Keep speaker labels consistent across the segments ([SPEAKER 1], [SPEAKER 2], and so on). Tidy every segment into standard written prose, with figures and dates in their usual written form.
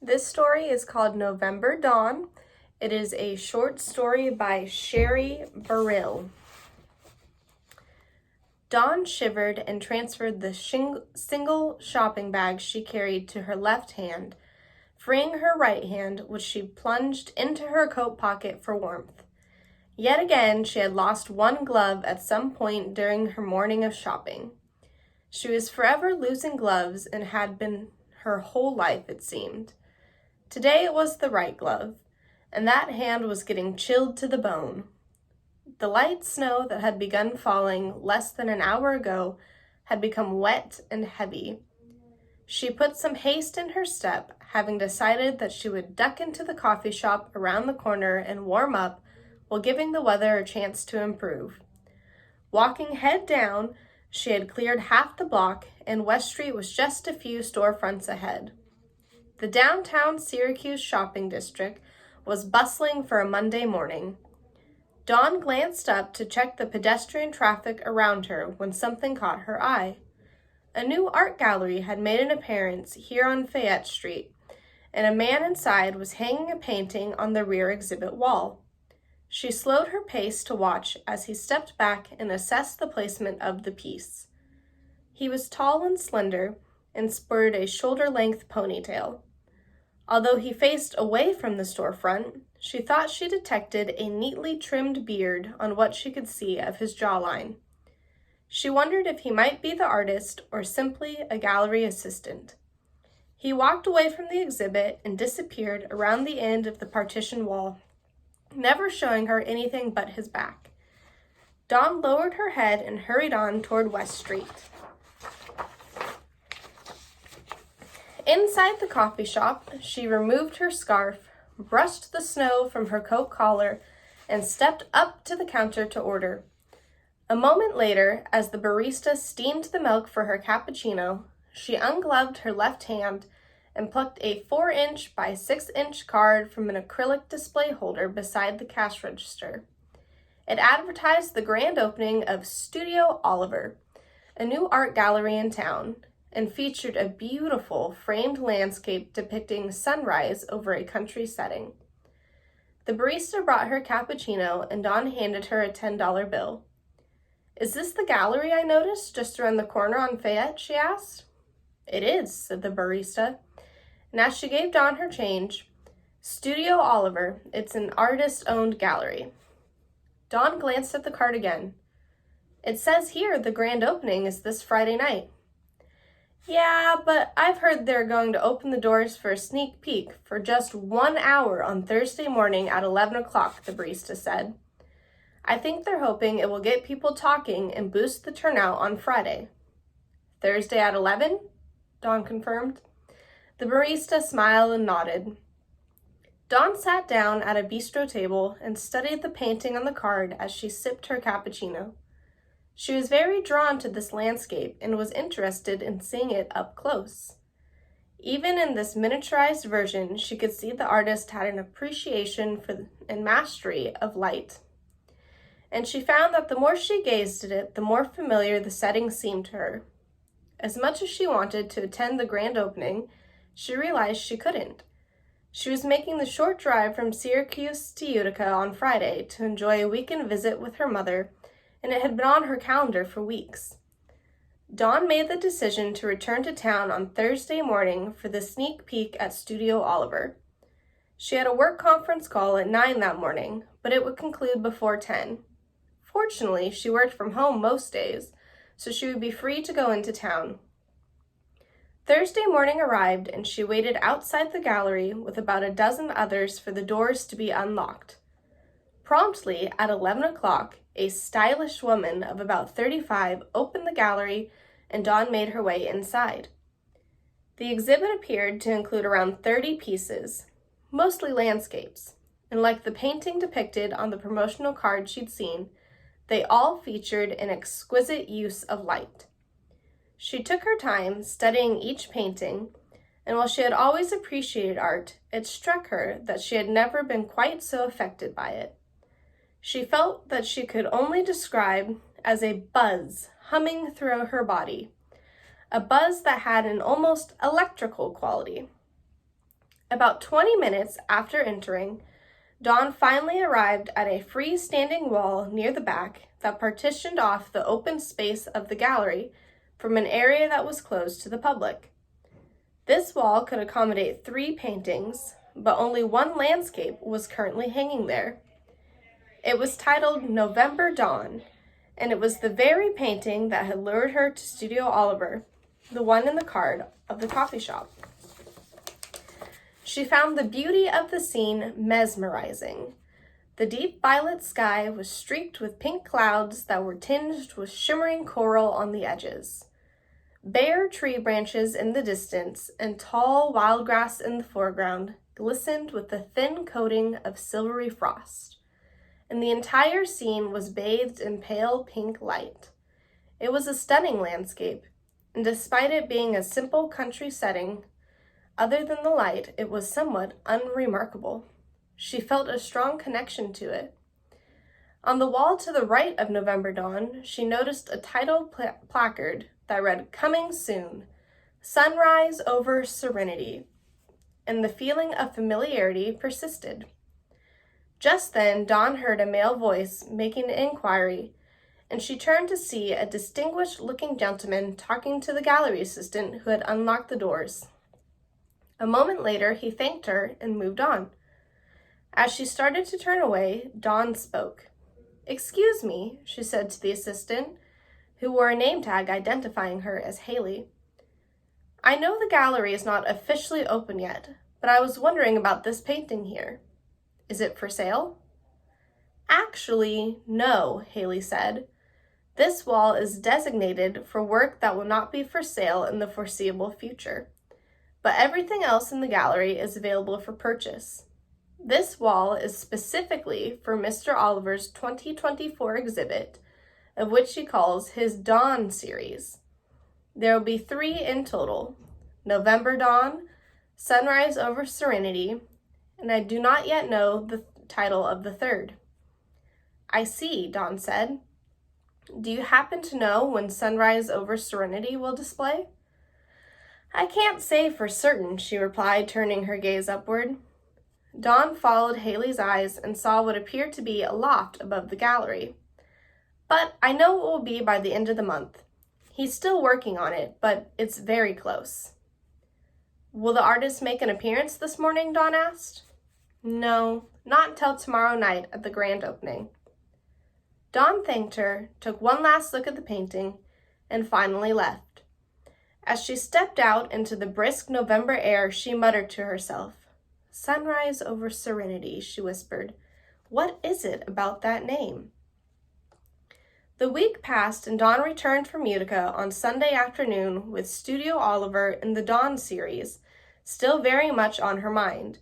[SPEAKER 1] This story is called November Dawn. It is a short story by Sheri Barile. Dawn shivered and transferred the single shopping bag she carried to her left hand, freeing her right hand, which she plunged into her coat pocket for warmth. Yet again, she had lost one glove at some point during her morning of shopping. She was forever losing gloves and had been her whole life, it seemed. Today it was the right glove, and that hand was getting chilled to the bone. The light snow that had begun falling less than an hour ago had become wet and heavy. She put some haste in her step, having decided that she would duck into the coffee shop around the corner and warm up while giving the weather a chance to improve. Walking head down, she had cleared half the block, and West Street was just a few storefronts ahead. The downtown Syracuse shopping district was bustling for a Monday morning. Dawn glanced up to check the pedestrian traffic around her when something caught her eye. A new art gallery had made an appearance here on Fayette Street, and a man inside was hanging a painting on the rear exhibit wall. She slowed her pace to watch as he stepped back and assessed the placement of the piece. He was tall and slender and sported a shoulder-length ponytail. Although he faced away from the storefront, she thought she detected a neatly trimmed beard on what she could see of his jawline. She wondered if he might be the artist or simply a gallery assistant. He walked away from the exhibit and disappeared around the end of the partition wall, never showing her anything but his back. Dawn lowered her head and hurried on toward West Street. Inside the coffee shop, she removed her scarf, brushed the snow from her coat collar, and stepped up to the counter to order. A moment later, as the barista steamed the milk for her cappuccino, she ungloved her left hand and plucked a 4-inch by 6-inch card from an acrylic display holder beside the cash register. It advertised the grand opening of Studio Oliver, a new art gallery in town, and featured a beautiful framed landscape depicting sunrise over a country setting. The barista brought her cappuccino, and Dawn handed her a $10 bill. "Is this the gallery I noticed just around the corner on Fayette?" she asked. "It is," said the barista. And as she gave Dawn her change, "Studio Oliver, it's an artist-owned gallery." Dawn glanced at the card again. "It says here the grand opening is this Friday night." "Yeah, but I've heard they're going to open the doors for a sneak peek for just 1 hour on Thursday morning at 11 o'clock, the barista said. "I think they're hoping it will get people talking and boost the turnout on Friday." "Thursday at 11? Dawn confirmed. The barista smiled and nodded. Dawn sat down at a bistro table and studied the painting on the card as she sipped her cappuccino. She was very drawn to this landscape and was interested in seeing it up close. Even in this miniaturized version, she could see the artist had an appreciation for and mastery of light. And she found that the more she gazed at it, the more familiar the setting seemed to her. As much as she wanted to attend the grand opening, she realized she couldn't. She was making the short drive from Syracuse to Utica on Friday to enjoy a weekend visit with her mother, and it had been on her calendar for weeks. Dawn made the decision to return to town on Thursday morning for the sneak peek at Studio Oliver. She had a work conference call at 9 that morning, but it would conclude before 10. Fortunately, she worked from home most days, so she would be free to go into town. Thursday morning arrived, and she waited outside the gallery with about a dozen others for the doors to be unlocked. Promptly at 11 o'clock, a stylish woman of about 35 opened the gallery, and Dawn made her way inside. The exhibit appeared to include around 30 pieces, mostly landscapes, and like the painting depicted on the promotional card she'd seen, they all featured an exquisite use of light. She took her time studying each painting, and while she had always appreciated art, it struck her that she had never been quite so affected by it. She felt that she could only describe as a buzz humming through her body, a buzz that had an almost electrical quality. About 20 minutes after entering, Dawn finally arrived at a freestanding wall near the back that partitioned off the open space of the gallery from an area that was closed to the public. This wall could accommodate 3 paintings, but only one landscape was currently hanging there. It was titled November Dawn, and it was the very painting that had lured her to Studio Oliver, the one in the card of the coffee shop. She found the beauty of the scene mesmerizing. The deep violet sky was streaked with pink clouds that were tinged with shimmering coral on the edges. Bare tree branches in the distance and tall wild grass in the foreground glistened with a thin coating of silvery frost, and the entire scene was bathed in pale pink light. It was a stunning landscape, and despite it being a simple country setting, other than the light, it was somewhat unremarkable. She felt a strong connection to it. On the wall to the right of November Dawn, she noticed a title placard that read, "Coming Soon, Sunrise over Serenity," and the feeling of familiarity persisted. Just then, Dawn heard a male voice making an inquiry, and she turned to see a distinguished-looking gentleman talking to the gallery assistant who had unlocked the doors. A moment later, he thanked her and moved on. As she started to turn away, Dawn spoke. "Excuse me," she said to the assistant, who wore a name tag identifying her as Haley. "I know the gallery is not officially open yet, but I was wondering about this painting here. Is it for sale?" "Actually, no," Haley said. "This wall is designated for work that will not be for sale in the foreseeable future, but everything else in the gallery is available for purchase. This wall is specifically for Mr. Oliver's 2024 exhibit, of which he calls his Dawn series. There will be 3 in total: November Dawn, Sunrise over Serenity, and I do not yet know the title of the 3rd. "I see," Dawn said. "Do you happen to know when Sunrise over Serenity will display?" "I can't say for certain," she replied, turning her gaze upward. Dawn followed Haley's eyes and saw what appeared to be a loft above the gallery. "But I know it will be by the end of the month. He's still working on it, but it's very close." "Will the artist make an appearance this morning?" Dawn asked. "No, not until tomorrow night at the grand opening." Dawn thanked her, took one last look at the painting, and finally left. As she stepped out into the brisk November air, she muttered to herself, "Sunrise over Serenity," she whispered. "What is it about that name?" The week passed and Dawn returned from Utica on Sunday afternoon with Studio Oliver in the Dawn series still very much on her mind.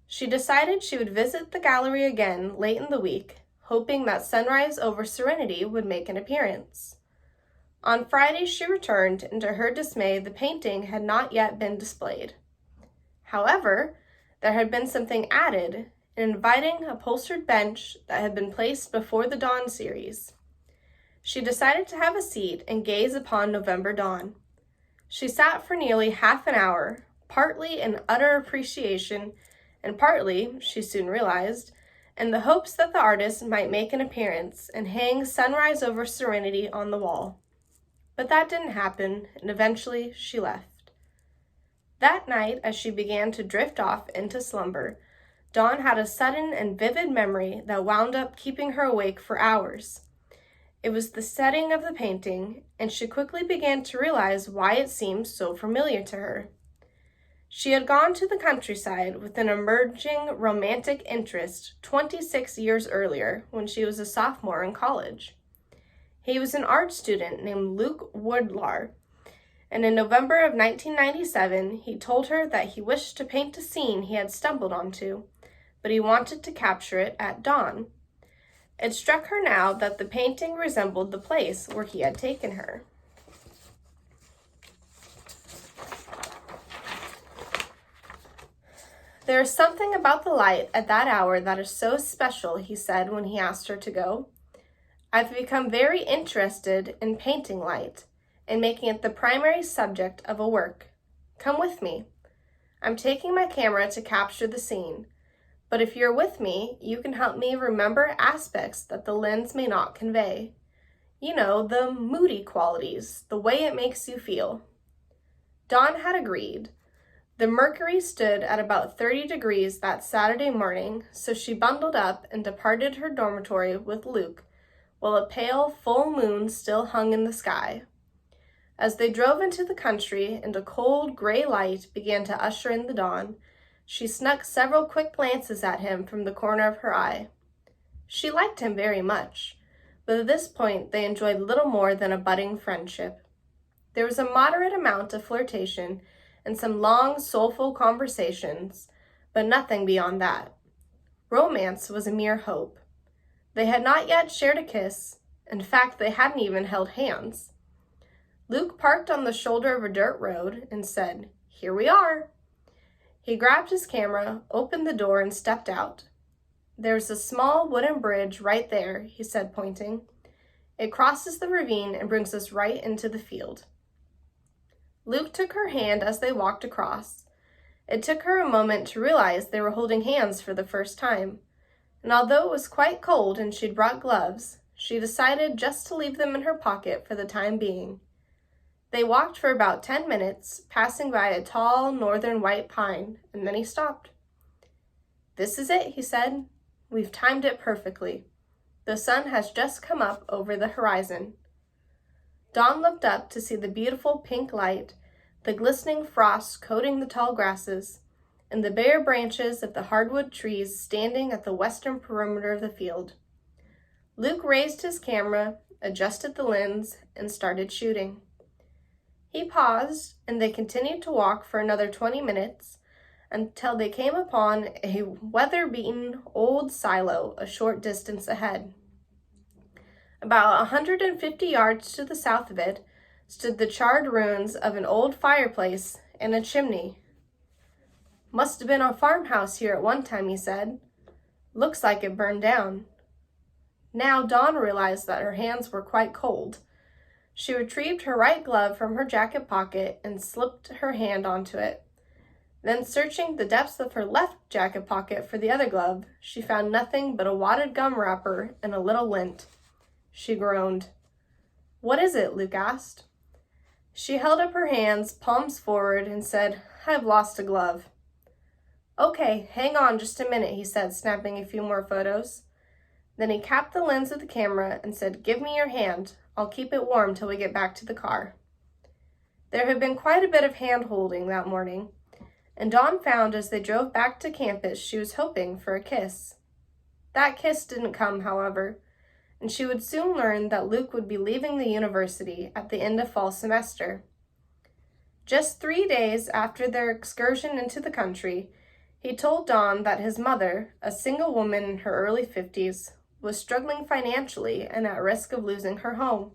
[SPEAKER 1] She decided she would visit the gallery again late in the week, hoping that Sunrise over Serenity would make an appearance. On Friday she returned, and to her dismay the painting had not yet been displayed. However, there had been something added, an inviting upholstered bench that had been placed before the Dawn series. She decided to have a seat and gaze upon November Dawn. She sat for nearly half an hour, partly in utter appreciation, and partly, she soon realized, in the hopes that the artist might make an appearance and hang Sunrise over Serenity on the wall. But that didn't happen, and eventually she left. That night, as she began to drift off into slumber, Dawn had a sudden and vivid memory that wound up keeping her awake for hours. It was the setting of the painting, and she quickly began to realize why it seemed so familiar to her. She had gone to the countryside with an emerging romantic interest 26 years earlier when she was a sophomore in college. He was an art student named Luke Woodlar, and in November of 1997, he told her that he wished to paint a scene he had stumbled onto, but he wanted to capture it at dawn. It struck her now that the painting resembled the place where he had taken her. "There is something about the light at that hour that is so special," he said when he asked her to go. "I've become very interested in painting light and making it the primary subject of a work. Come with me. I'm taking my camera to capture the scene, but if you're with me, you can help me remember aspects that the lens may not convey. You know, the moody qualities, the way it makes you feel." Dawn had agreed. The mercury stood at about 30 degrees that Saturday morning, so she bundled up and departed her dormitory with Luke, while a pale, full moon still hung in the sky. As they drove into the country and a cold, gray light began to usher in the dawn, she snuck several quick glances at him from the corner of her eye. She liked him very much, but at this point they enjoyed little more than a budding friendship. There was a moderate amount of flirtation and some long, soulful conversations, but nothing beyond that. Romance was a mere hope. They had not yet shared a kiss. In fact, they hadn't even held hands. Luke parked on the shoulder of a dirt road and said, "Here we are." He grabbed his camera, opened the door, and stepped out. "There's a small wooden bridge right there," he said, pointing. "It crosses the ravine and brings us right into the field." Luke took her hand as they walked across. It took her a moment to realize they were holding hands for the first time, and although it was quite cold and she'd brought gloves, she decided just to leave them in her pocket for the time being. They walked for about 10 minutes, passing by a tall northern white pine, and then he stopped. "This is it," he said. "We've timed it perfectly. The sun has just come up over the horizon." Dawn looked up to see the beautiful pink light, the glistening frost coating the tall grasses, and the bare branches of the hardwood trees standing at the western perimeter of the field. Luke raised his camera, adjusted the lens, and started shooting. He paused, and they continued to walk for another 20 minutes until they came upon a weather-beaten old silo a short distance ahead. About 150 yards to the south of it stood the charred ruins of an old fireplace and a chimney. "Must have been a farmhouse here at one time," he said. "Looks like it burned down." Now Dawn realized that her hands were quite cold. She retrieved her right glove from her jacket pocket and slipped her hand onto it. Then, searching the depths of her left jacket pocket for the other glove, she found nothing but a wadded gum wrapper and a little lint. She groaned. "What is it?" Luke asked. She held up her hands, palms forward, and said, "I've lost a glove." "Okay, hang on just a minute," he said, snapping a few more photos. Then he capped the lens of the camera and said, "Give me your hand. I'll keep it warm till we get back to the car." There had been quite a bit of hand-holding that morning, and Dawn found as they drove back to campus she was hoping for a kiss. That kiss didn't come, however, and she would soon learn that Luke would be leaving the university at the end of fall semester. Just 3 days after their excursion into the country, he told Dawn that his mother, a single woman in her early 50s, was struggling financially and at risk of losing her home.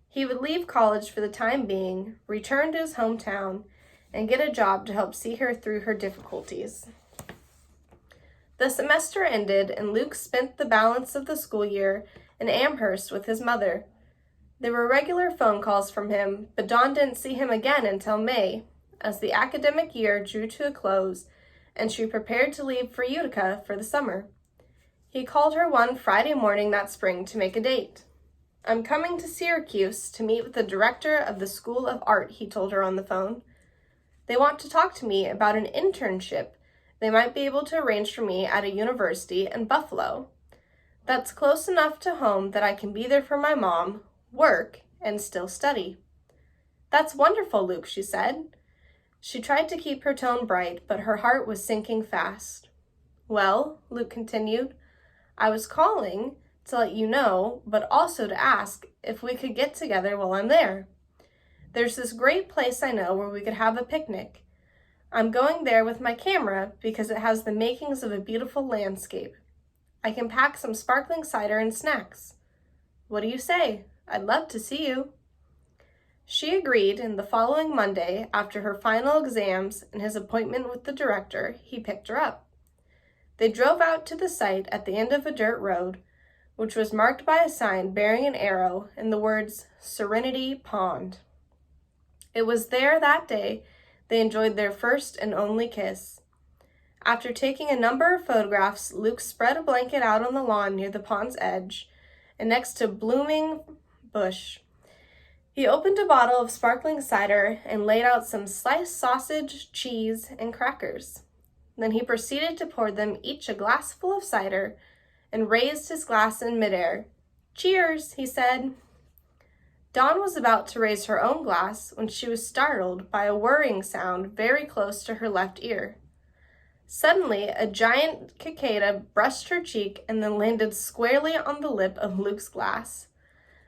[SPEAKER 1] He would leave college for the time being, return to his hometown, and get a job to help see her through her difficulties. The semester ended, and Luke spent the balance of the school year in Amherst with his mother. There were regular phone calls from him, but Dawn didn't see him again until May, as the academic year drew to a close and she prepared to leave for Utica for the summer. He called her one Friday morning that spring to make a date. "I'm coming to Syracuse to meet with the director of the School of Art," he told her on the phone. "They want to talk to me about an internship they might be able to arrange for me at a university in Buffalo. That's close enough to home that I can be there for my mom, work, and still study." "That's wonderful, Luke," she said. She tried to keep her tone bright, but her heart was sinking fast. "Well," Luke continued, "I was calling to let you know, but also to ask if we could get together while I'm there. There's this great place I know where we could have a picnic. I'm going there with my camera because it has the makings of a beautiful landscape. I can pack some sparkling cider and snacks. What do you say? I'd love to see you." She agreed, and the following Monday, after her final exams and his appointment with the director, he picked her up. They drove out to the site at the end of a dirt road, which was marked by a sign bearing an arrow and the words "Serenity Pond." It was there that day they enjoyed their first and only kiss. After taking a number of photographs, Luke spread a blanket out on the lawn near the pond's edge and next to a blooming bush. He opened a bottle of sparkling cider and laid out some sliced sausage, cheese, and crackers. Then he proceeded to pour them each a glassful of cider and raised his glass in midair. "Cheers," he said. Dawn was about to raise her own glass when she was startled by a whirring sound very close to her left ear. Suddenly, a giant cicada brushed her cheek and then landed squarely on the lip of Luke's glass.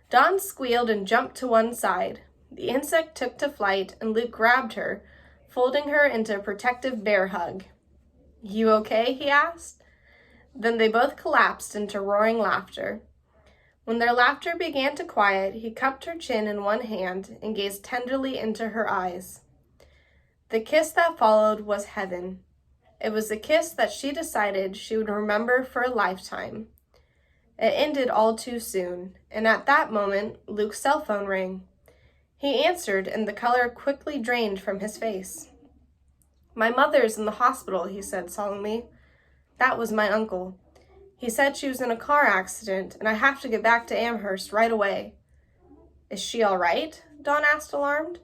[SPEAKER 1] Dawn squealed and jumped to one side. The insect took to flight, and Luke grabbed her, folding her into a protective bear hug. "You okay?" he asked. Then they both collapsed into roaring laughter. When their laughter began to quiet, he cupped her chin in one hand and gazed tenderly into her eyes. The kiss that followed was heaven. It was a kiss that she decided she would remember for a lifetime. It ended all too soon, and at that moment, Luke's cell phone rang. He answered, and the color quickly drained from his face. "My mother's in the hospital," he said solemnly. "That was my uncle. He said she was in a car accident, and I have to get back to Amherst right away." "Is she all right?" Dawn asked, alarmed.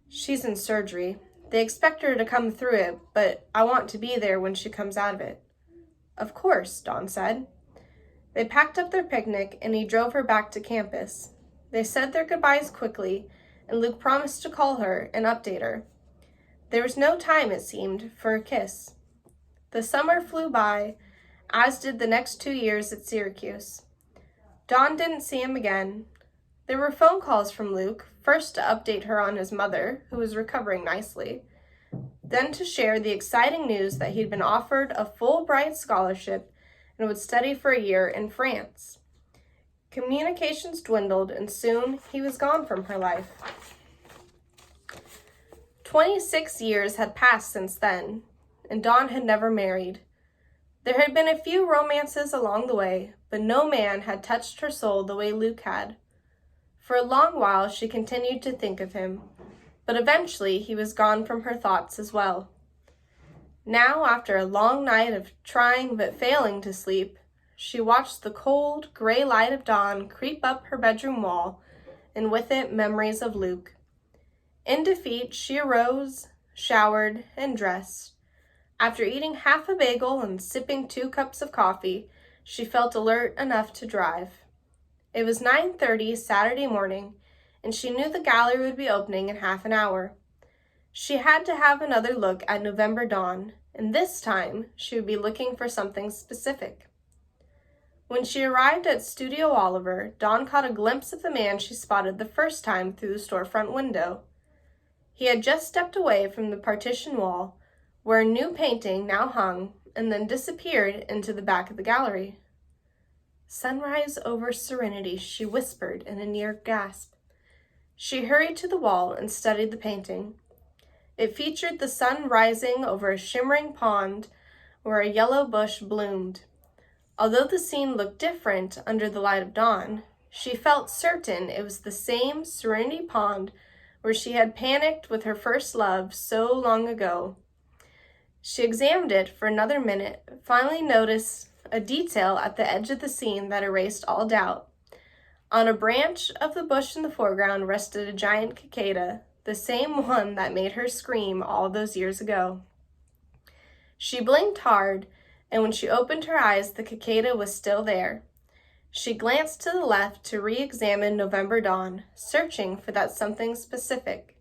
[SPEAKER 1] "She's in surgery. They expect her to come through it, but I want to be there when she comes out of it." "Of course," Dawn said. They packed up their picnic, and he drove her back to campus. They said their goodbyes quickly, and Luke promised to call her and update her. There was no time, it seemed, for a kiss. The summer flew by, as did the next 2 years at Syracuse. Dawn didn't see him again. There were phone calls from Luke, first to update her on his mother, who was recovering nicely, then to share the exciting news that he'd been offered a Fulbright scholarship and would study for a year in France. Communications dwindled, and soon he was gone from her life. 26 years had passed since then, and Dawn had never married. There had been a few romances along the way, but no man had touched her soul the way Luke had. For a long while she continued to think of him, but eventually he was gone from her thoughts as well. Now, after a long night of trying but failing to sleep, she watched the cold, gray light of dawn creep up her bedroom wall, and with it memories of Luke. In defeat, she arose, showered, and dressed. After eating half a bagel and sipping 2 cups of coffee, she felt alert enough to drive. It was 9:30 Saturday morning, and she knew the gallery would be opening in half an hour. She had to have another look at November Dawn, and this time she would be looking for something specific. When she arrived at Studio Oliver, Dawn caught a glimpse of the man she spotted the first time through the storefront window. He had just stepped away from the partition wall, where a new painting now hung, and then disappeared into the back of the gallery. "Sunrise over serenity," she whispered in a near gasp. She hurried to the wall and studied the painting. It featured the sun rising over a shimmering pond where a yellow bush bloomed. Although the scene looked different under the light of dawn, she felt certain it was the same Serenity Pond where she had panicked with her first love so long ago. She examined it for another minute, finally noticed a detail at the edge of the scene that erased all doubt. On a branch of the bush in the foreground rested a giant cicada, the same one that made her scream all those years ago. She blinked hard, and when she opened her eyes, the cicada was still there. She glanced to the left to re-examine November Dawn, searching for that something specific.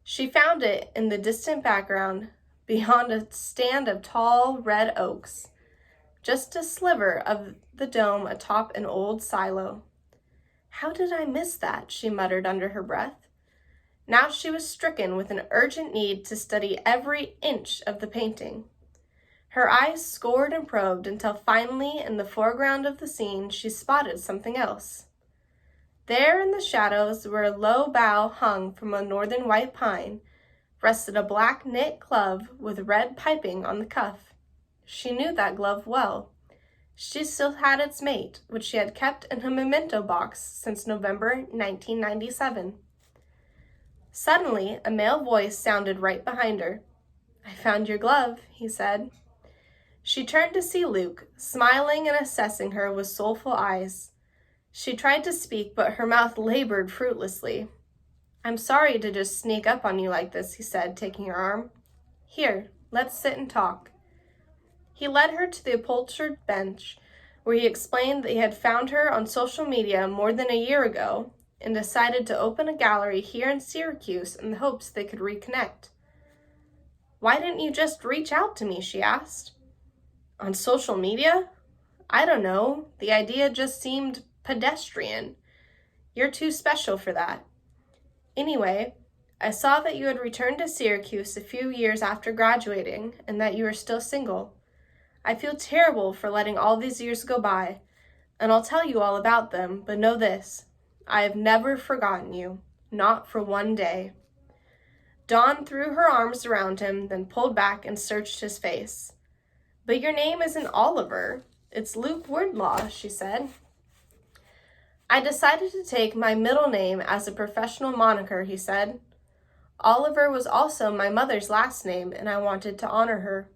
[SPEAKER 1] She found it in the distant background, beyond a stand of tall red oaks, just a sliver of the dome atop an old silo. "How did I miss that?" she muttered under her breath. Now she was stricken with an urgent need to study every inch of the painting. Her eyes scored and probed until finally, in the foreground of the scene, she spotted something else. There in the shadows, where a low bough hung from a northern white pine, rested a black knit glove with red piping on the cuff. She knew that glove well. She still had its mate, which she had kept in a memento box since November 1997. Suddenly, a male voice sounded right behind her. "I found your glove," he said. She turned to see Luke, smiling and assessing her with soulful eyes. She tried to speak, but her mouth labored fruitlessly. "I'm sorry to just sneak up on you like this," he said, taking her arm. "Here, let's sit and talk." He led her to the upholstered bench, where he explained that he had found her on social media more than a year ago and decided to open a gallery here in Syracuse in the hopes they could reconnect. "Why didn't you just reach out to me?" she asked. "On social media? I don't know. The idea just seemed pedestrian. You're too special for that. Anyway, I saw that you had returned to Syracuse a few years after graduating and that you were still single. I feel terrible for letting all these years go by, and I'll tell you all about them, but know this. I have never forgotten you, not for one day." Dawn threw her arms around him, then pulled back and searched his face. "But your name isn't Oliver. It's Luke Wardlaw," she said. "I decided to take my middle name as a professional moniker," he said. "Oliver was also my mother's last name, and I wanted to honor her."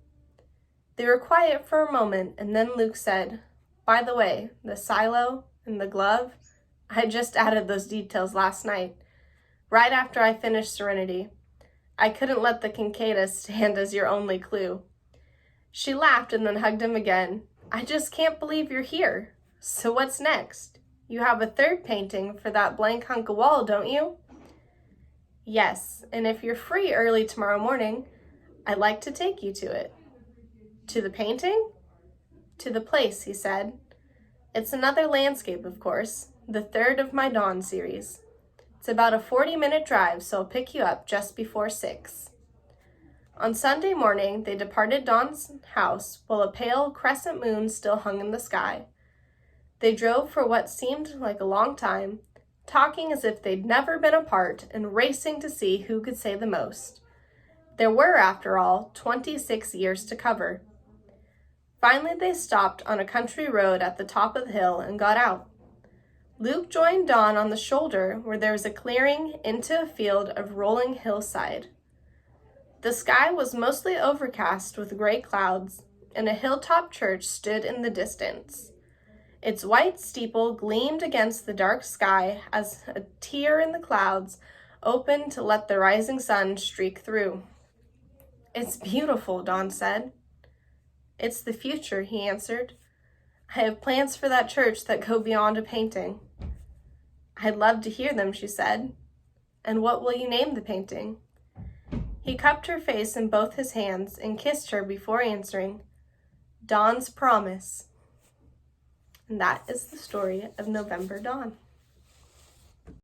[SPEAKER 1] They were quiet for a moment, and then Luke said, "By the way, the silo and the glove, I just added those details last night, right after I finished Serenity. I couldn't let the Kincaidus stand as your only clue." She laughed and then hugged him again. "I just can't believe you're here. So what's next? You have a third painting for that blank hunk of wall, don't you?" "Yes, and if you're free early tomorrow morning, I'd like to take you to it." "To the painting?" "To the place," he said. "It's another landscape, of course, the third of my Dawn series. It's about a 40-minute drive, so I'll pick you up just before 6. On Sunday morning, they departed Dawn's house while a pale crescent moon still hung in the sky. They drove for what seemed like a long time, talking as if they'd never been apart and racing to see who could say the most. There were, after all, 26 years to cover. Finally, they stopped on a country road at the top of the hill and got out. Luke joined Dawn on the shoulder where there was a clearing into a field of rolling hillside. The sky was mostly overcast with gray clouds, and a hilltop church stood in the distance. Its white steeple gleamed against the dark sky as a tear in the clouds opened to let the rising sun streak through. "It's beautiful," Dawn said. "It's the future," he answered. "I have plans for that church that go beyond a painting." "I'd love to hear them," she said. "And what will you name the painting?" He cupped her face in both his hands and kissed her before answering, "Dawn's Promise." And that is the story of November Dawn.